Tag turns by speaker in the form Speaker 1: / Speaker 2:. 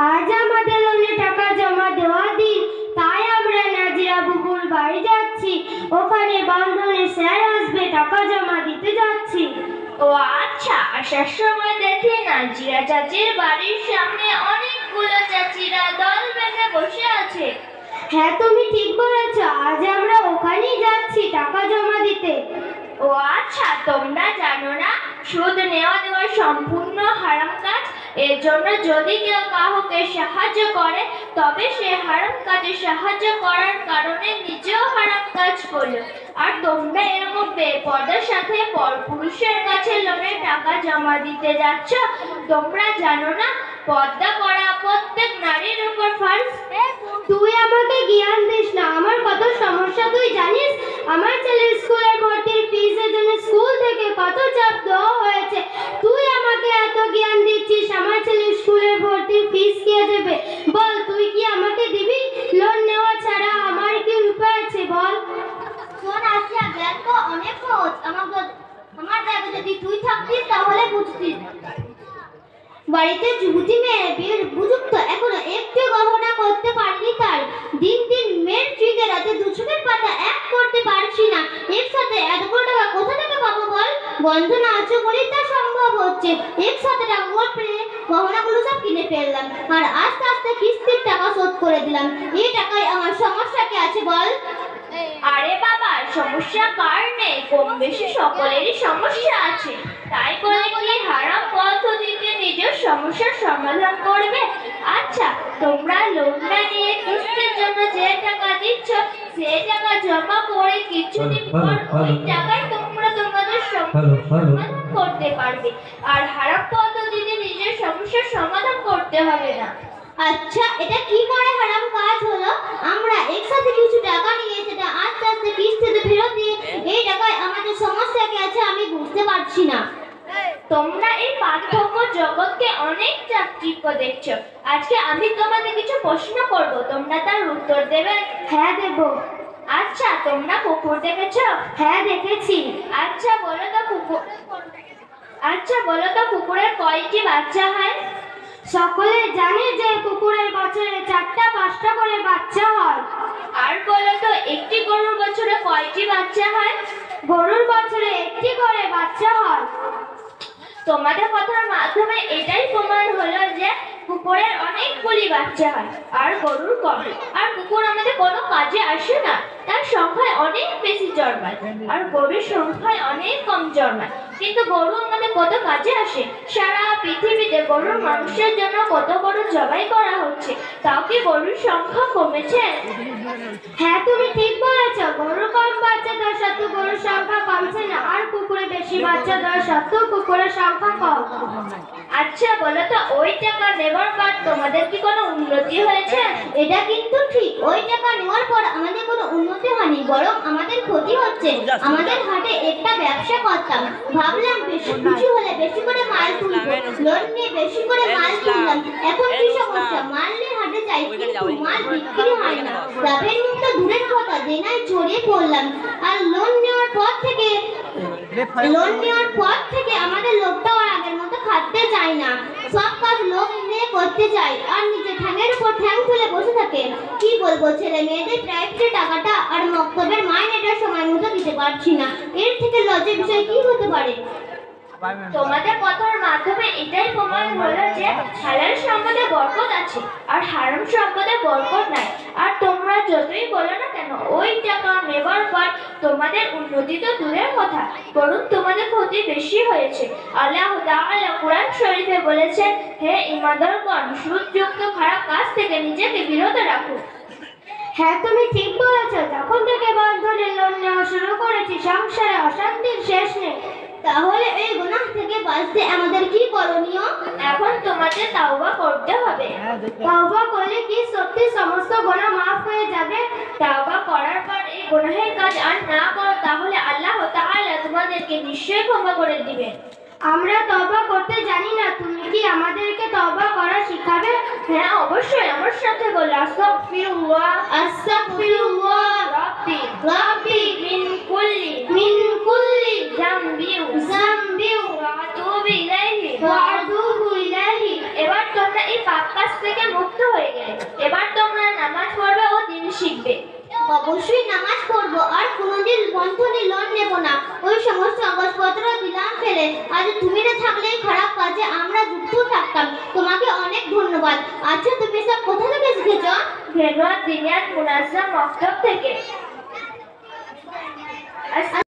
Speaker 1: আজ আমাদের লোনে টাকা জমা দেওয়ার দিন, তাই আমরা নাজিরা বুবুর বাড়ি যাচ্ছি। ওখানে বন্ধনে স্যার আসবে, টাকা জমা দিতে যাচ্ছি।
Speaker 2: ও আচ্ছা, আসার সময় দেখি নাজিরা চাচির বাড়ির সামনে অনেকগুলো চাচিরা দল বেঁধে বসে আছে।
Speaker 1: হ্যাঁ, তুমি ঠিক বলেছ, আজ আমরা ওখানেই যাচ্ছি টাকা জমা দিতে।
Speaker 2: ও আচ্ছা, তোমরা জানো না সুদ নেওয়া দেওয়া সম্পূর্ণ হারাম কাজ। এর জন্য যদি কেউ কাউকে সাহায্য করে তবে সে হারাম কাজে সাহায্য করার কারণে নিজেও হারাম কাজ করলো। আর তোমরা এরকম বেপরদার সাথে পরপুরুষের কাছে লোনের টাকা জমা দিতে যাচ্ছ। তোমরা জানো না পর্দা করা প্রত্যেক নারীর উপর ফরজ।
Speaker 1: তুই আমাকে জ্ঞান দিস না, আমার কত সমস্যা তুই জানিস? আমার ছেলের স্কুলের ভর্তির ফিসের জন্য স্কুল থেকে কত চাপ দেওয়া হয়েছে। তুই আমাকে এত জ্ঞান দিচ্ছিস, আমার ছেলের স্কুলের ভর্তির ফিস কে দেবে? বল, তুই কি আমাকে দিবি? লোন নেওয়া ছাড়া আমার কি উপায় আছে বল?
Speaker 3: শোন আসিয়া, জ্ঞান তো অনেক সহজ। আমার জায়গায় যদি তুই থাকতিস তাহলে বুঝতিস। বাড়িতে যুবতী মেয়ে বিয়ের উপযুক্ত, এখনো একটু গহনা করতে পারিনি। তার দিন দিন মেয়ের ফ্রিজে রাতে দুচোখের পাতা এক করতে পারছি না। একসাথে এতগুলো টাকা কোথা থেকে পাবো বল? বন্ধন আছে বলেই তা সম্ভব হচ্ছে। একসাথে টাকা পেয়ে গহনাগুলো সব কিনে ফেললাম, আর আস্তে আস্তে কিস্তির টাকা শোধ করে দিলাম। এই টাকায় আমার সমস্যা কি আছে বল?
Speaker 2: আরে বাবা, সমস্যা কার নেই? কম বেশি সকলেরই সমস্যা আছে। তাই বলে কি হারাম পদ্ধতিতে নিজের সমস্যার সমাধান করবে? আচ্ছা, তোমরা লোনটা নিয়ে কিস্তির জন্য যে টাকা দিচ্ছ সে টাকা জমা করে কিছুদিন পর ওই টাকায় তোমরা তোমাদের সমস্যার সমাধান করতে পারবে। আর হারাম পদ্ধতিতে নিজের সমস্যার সমাধান করতে হবে না।
Speaker 3: আচ্ছা, এটা কি করে হারাম কাজ হলো? আমরা একসাথে কিছু টাকা নিয়ে সেটা আস্তে আস্তে কিস্তিতে ফেরত দিয়ে এই টাকায় আমাদের সমস্যা কি আছে আমি বুঝতে পারছি না।
Speaker 2: তোমরা এই পার্থক্য জগৎকে অনেক চাকচিক্য দেখছো। আজকে আমি তোমাদের কিছু প্রশ্ন করব, তোমরা তার উত্তর দেবে।
Speaker 1: হ্যাঁ, দেব।
Speaker 2: আচ্ছা, তোমরা কুকুর দেখেছো?
Speaker 1: হ্যাঁ, দেখেছি।
Speaker 2: আচ্ছা বলো তো কুকুরের কয়টি বাচ্চা হয়?
Speaker 1: সকলে জানে যে কুকুরের বছরে 4টা 5টা করে বাচ্চা হয়।
Speaker 2: আর বলো তো একটি গরুর বছরে কয়টি বাচ্চা হয়?
Speaker 1: গরুর বছরে 1টি করে বাচ্চা হয়।
Speaker 2: তোমাদের কথার মাধ্যমে এটাই প্রমাণ হলো যে কুকুরের অনেকগুলি বাচ্চা হয় আর গরুর কম। আর কুকুর আমাদের কোনো কাজে আসে না, তার সংখ্যায় অনেক বেশি জন্মায় আর গরুর সংখ্যায় অনেক কম জন্মায়। কিন্তু গরু আমাদের কত কাজে আসে। সারা পৃথিবীতে গরুর মাংসের জন্য কত গরু জবাই করা হচ্ছে, তাও কি গরুর সংখ্যা কমেছে?
Speaker 1: হ্যাঁ, তুমি ঠিক বলেছ, গরু কম বাচ্চা দেওয়া সত্ত্বেও গরুর সংখ্যা কমছে না, আর কুকুরে বেশি বাচ্চা দেওয়া সত্ত্বেও কুকুরের সংখ্যা কম।
Speaker 2: আচ্ছা বলো তো, ওই টাকা নেবার পর তোমাদের কি কোনো উন্নতি হয়েছে?
Speaker 3: এটা কিন্তু ঠিক, ওই টাকা নেওয়ার পর আমাদের কোনো উন্নতি হয়নি, বরং আমাদের ক্ষতি হচ্ছে। আমাদের হাটে একটা ব্যবসা করতাম, ভাবলাম বেশি কিছু হলে বেশি করে মাল তুলবো। লোন নিয়ে বেশি করে মাল তুললাম। এখন কি সমস্যা? মাল নিয়ে হাটে যাই কিন্তু মাল বিক্রি হয় না। লাভের মুখ তো দূরের কথা, দেনায় জড়িয়ে পড়লাম। আর লোন নেওয়ার পর থেকে আমাদের লোকটাও আর আগের মতো খাটতে চায় না। সব কাজ লোক নিয়ে করতে চায় আর নিজে ঠ্যাঙের উপর ঠ্যাং তুলে বসে থাকে। কি বলবো, ছেলে মেয়েদের প্রাইভেটের টাকাটা আর মক্তবের মাইনেটা সময় মতো দিতে পারছি না। এর থেকে লজ্জার বিষয় কি হতে পারে?
Speaker 2: তোমাদের কথার মাধ্যমে এটাই প্রমাণ হলো যে হালাল সম্পদে বরকত আছে আর হারাম সম্পদে বরকত নাই। আর তোমরা যতই বলো না কেন, ওই টাকা নেবার পর তোমাদের উন্নতি তো দূরের কথা, বরং তোমাদের ক্ষতি বেশি হয়েছে। আল্লাহ তাআলা কোরআন শরীফে বলেছেন, হে ঈমানদারগণ, সুদযুক্ত খারাপ কাজ থেকে নিজেকে বিরত রাখো।
Speaker 1: হ্যাঁ, তুমি ঠিক বলেছ, যখন থেকে বন্ধনের লোন নেওয়া শুরু করেছি সংসারে অশান্তির শেষ নেই।
Speaker 3: তাহলে এই গুনাহ থেকে বাঁচতে আমাদের কি করণীয়?
Speaker 2: এখন তোমাদের তাওবা করতে হবে।
Speaker 1: তাওবা করলে কি সত্যি সমস্ত গুনাহ মাফ হয়ে যাবে?
Speaker 2: তাওবা করার পর এই গুনাহের কাজ আর না করো, তাহলে আল্লাহ তাআলা তোমাদেরকে নিশ্চয়ই ক্ষমা করে দিবেন।
Speaker 1: আমরা তওবা করতে জানি না, তুমি কি আমাদেরকে তওবা করা শিখাবে?
Speaker 2: হ্যাঁ, অবশ্যই, আমার সাথে বলো, আস্তাগফিরুল্লাহ
Speaker 3: আস্তাগফিরুল্লাহ
Speaker 2: রাব্বি
Speaker 3: রাব্বি
Speaker 2: মিন
Speaker 3: মিন কুল্লি
Speaker 2: যামবি
Speaker 3: যামবি
Speaker 2: ওয়া আতুবু ইলাইহি
Speaker 3: ওয়া আতুবু ইলাইহি।
Speaker 2: এবার তোমরা এই পাপ কাছ থেকে মুক্ত হয়ে গেলে। এবার তোমরা নামাজ পড়বে ও দিন শিখবে।
Speaker 3: অবশ্যই নামাজ পড়বো আর কোনোদিন বন্ধনী লোন নেব না। ওই সমস্ত কাগজপত্র দিলাম ফেলে। আজ তুমি না থাকলে খারাপ কাজে আমরা যুক্ত থাকতাম। তোমাকে অনেক ধন্যবাদ। আচ্ছা তুমি সব কোথা থেকে শিখেছো?
Speaker 2: ঘেনুয়ার দিনিয়াত মুনাজ্জাম মক্তব থেকে।